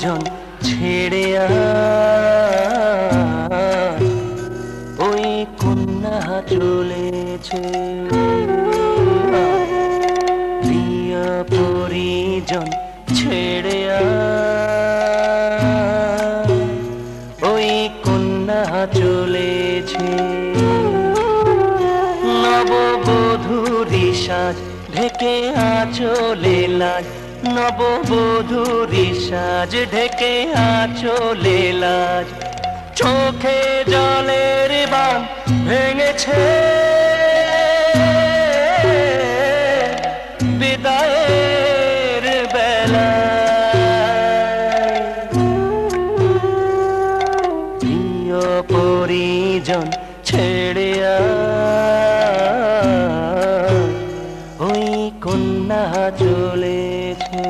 পরিজন ছেড়ে ওই কন্যা চলেছে। প্রিয় পরিজন ছেড়ে ওই কন্যা চলেছে। নববধূরি সাজ ঢেকে আঁচলে লাজ, নববধূরি সাজ ঢেকে আঁচলে লাজ। চোখে জলের বাঁধ ভেঙেছে, বিদায়ের বেলায়। প্রিয় পরিজন ছেড়ে ওই কন্যা চলেছে।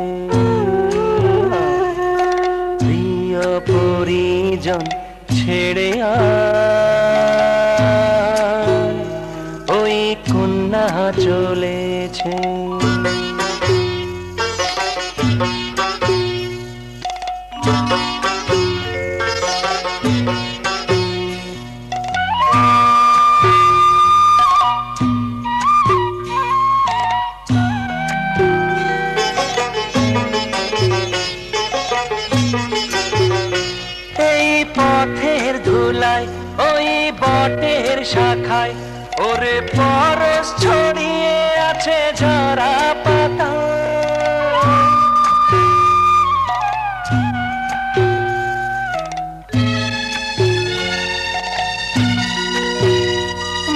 প্রিয় পরিজন ছেড়ে ওই কন্যা চলেছে। পথের ধুলায় ওই বটের শাখায় ওরে পরশ ছড়িয়ে আছে ঝরা পাতা।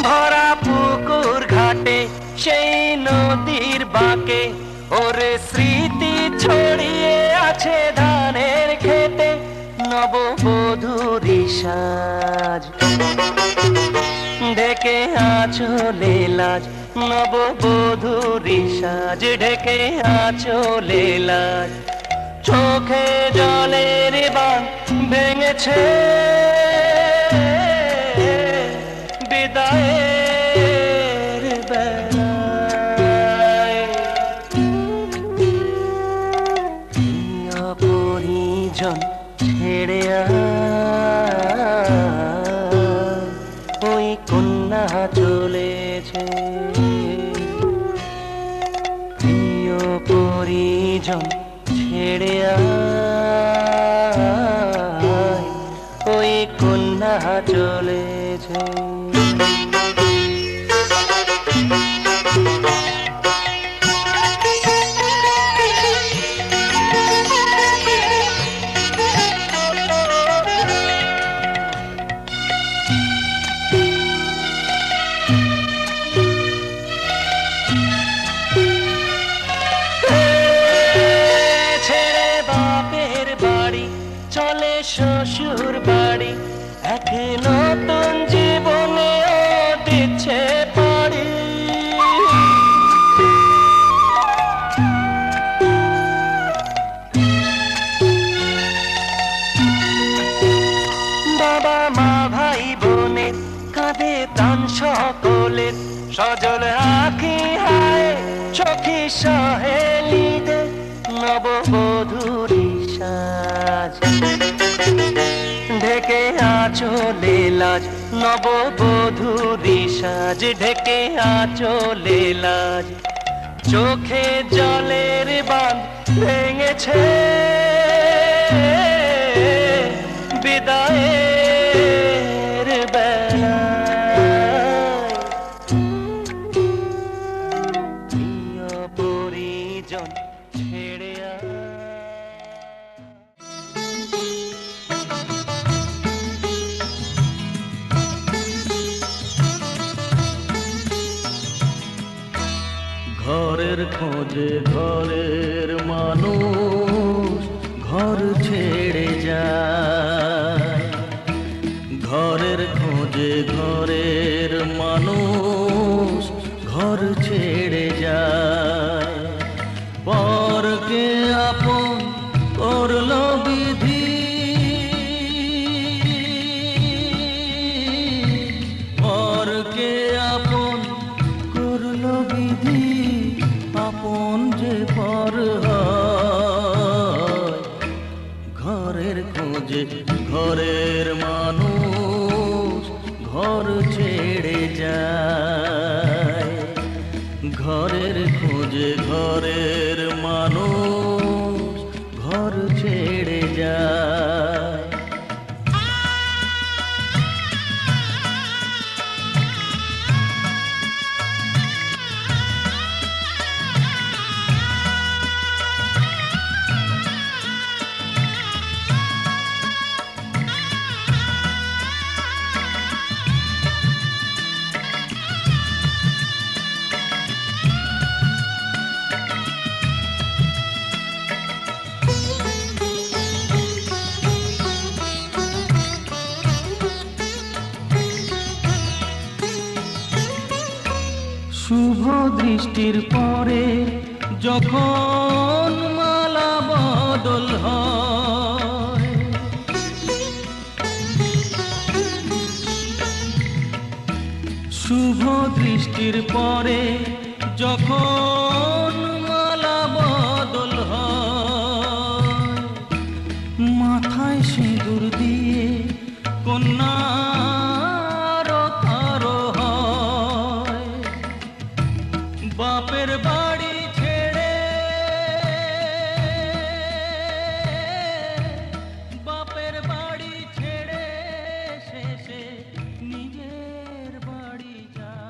ভরা পুকুর ঘাটে সেই নদীর বাঁকে ওরে স্মৃতি ছড়িয়ে আছে ধানের খেতে। নববধূরি সাজ ঢেকে আঁচলে লাজ, নববধূরি সাজ ঢেকে আঁচলে লাজ। চোখে জলের বাঁধ ভেঙেছে, বিদায়ের বেলায়। প্রিয় পরিজন ছেড়ে ওই কন্যা চলেছে। প্রিয় পরিজন ছেড়ে ওই কন্যা চলেছে। চলে শ্বশুর বাড়ি, এক নতুন জীবনে দিচ্ছে পাড়ি। বাবা মা ভাই বোনের কাঁধে তান সকলের, সজল আঁখি হায় চোখি সহেলিদের। নববধূরি সাজ ঢেকে আঁচলে লাজ, নববধূরি সাজ ঢেকে আঁচলে লাজ। চোখে জলের বাঁধ ভেঙেছে, বিদায়ের বেলায়। প্রিয় পরিজন ছেড়ে ঘরের খোঁজে ঘরের মানুষ ঘর ছেড়ে যায়। ঘরের খোঁজে ঘরের মানুষ ঘর ছেড়ে যায়। পরকে আপন করলো বিধি, পরকে আপন করলো বিধি। আপন যে পর হয় খোঁজে ঘরের মানুষ ঘর ছেড়ে যায়। ঘরের খোঁজে ঘরের মানুষ ঘর ছেড়ে যায়। শুভ দৃষ্টির পরে যখন মালা বদল হয়, শুভ দৃষ্টির পরে যখন মালা বদল হয়, মাথায় সিঁদুর দিয়ে কন্যার কারো হয়। বাপের বাড়ি ছেড়ে, বাপের বাড়ি ছেড়ে শেষে নিজের বাড়ি যায়।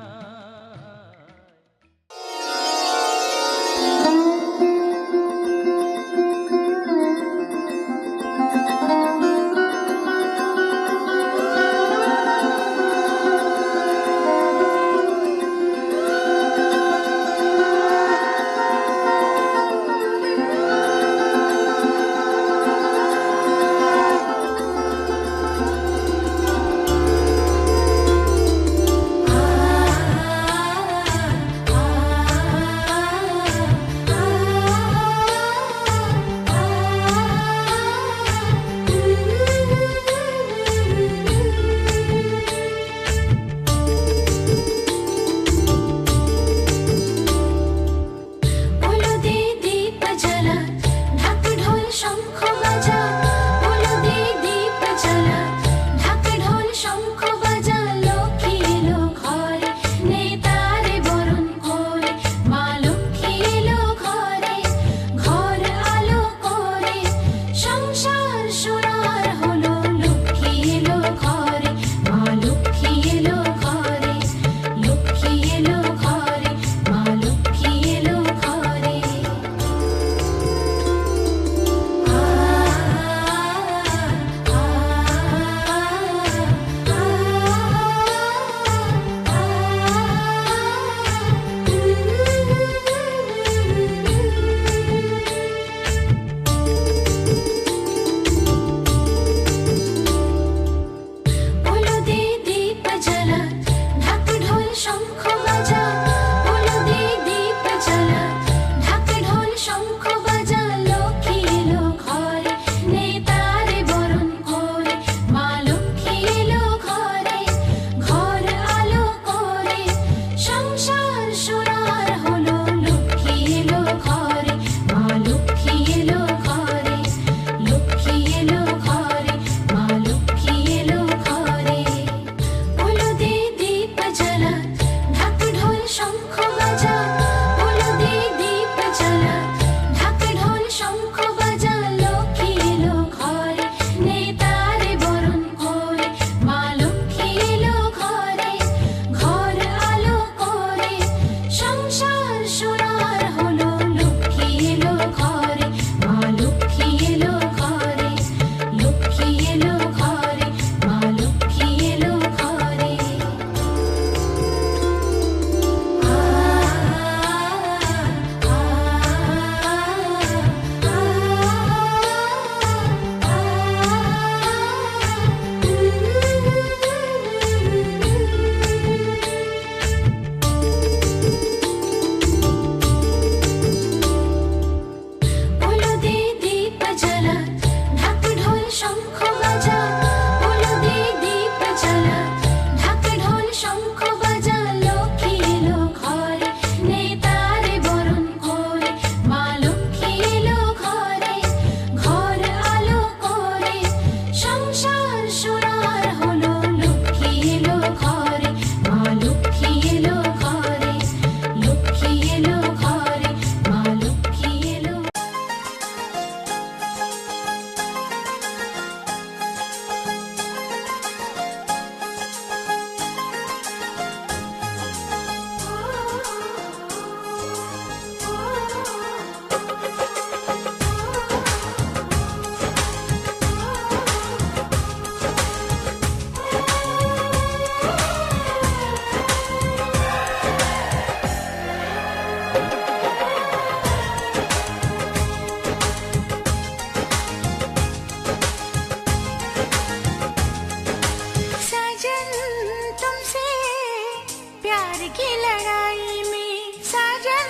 प्यार की लड़ाई में साजन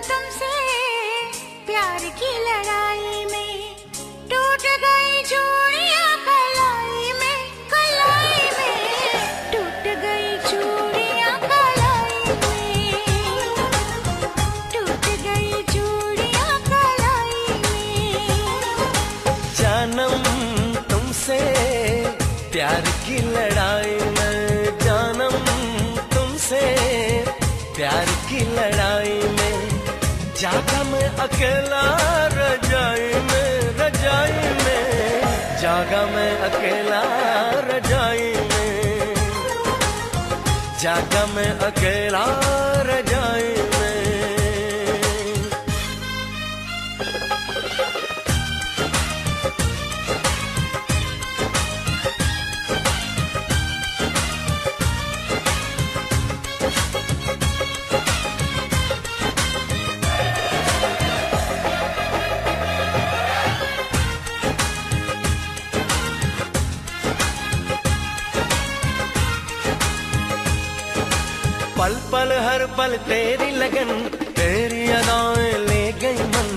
तुमसे, प्यार की लड़ाई में टूट गई चूड़ियां कलाई में, कलाई में टूट गई चूड़ियां कलाई में, टूट गई चूड़ियां कलाई में। जानम तुमसे प्यार की लड़ाई में, जानम तुमसे प्यार की लड़ाई में, जागा मैं अकेला रजाई में, रजाई में जागा मैं अकेला रजाई में, जागा मैं अकेला रजाई में। पल पल हर पल तेरी लगन, तेरी अदाएं ले गई मन,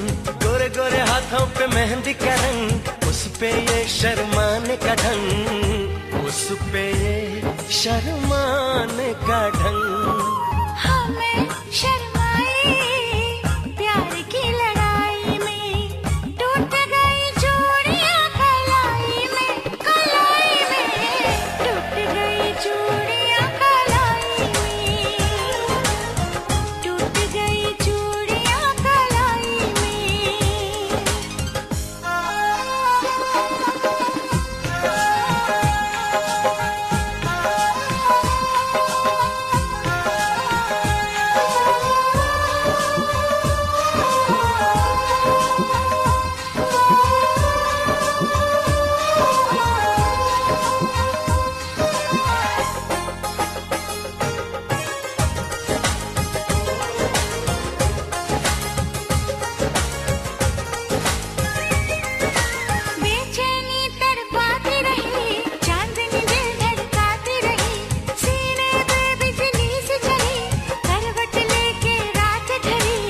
गोरे गोरे हाथों पे मेहंदी का रंग, उस पे ये शर्माने का ढंग, उस पे ये शर्माने का ढंग। हमें शर्माए प्यार की लड़ाई में, टूट गई चूड़ियां कलाई में, कलाई में टूट गई चूड़ियां कलाई में, टूट गई चूड़ियां कलाई बेचैनी तड़पाती रही, चांदनी दिल धड़काती रही, सीने पे बिजली से चली, करवट लेके रात ढली,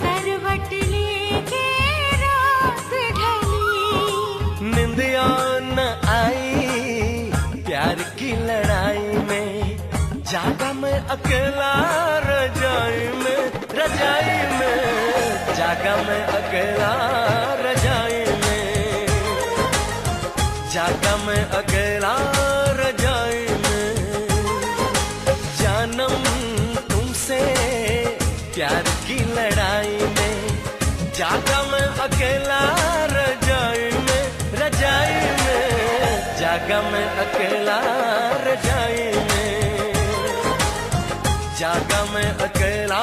करवट लेके रात ढली। निंदिया न आई प्यार की लड़ाई में, जागा मैं अकेला रजाई में, रजाई में जागा मैं अकेला रजाई में, जागा मैं अकेला रजाई में। जानम तुमसे प्यार की लड़ाई में, जागा मैं अकेला रजाई में, रजाई में जागा मैं अकेला रजाई में, जागा मैं अकेला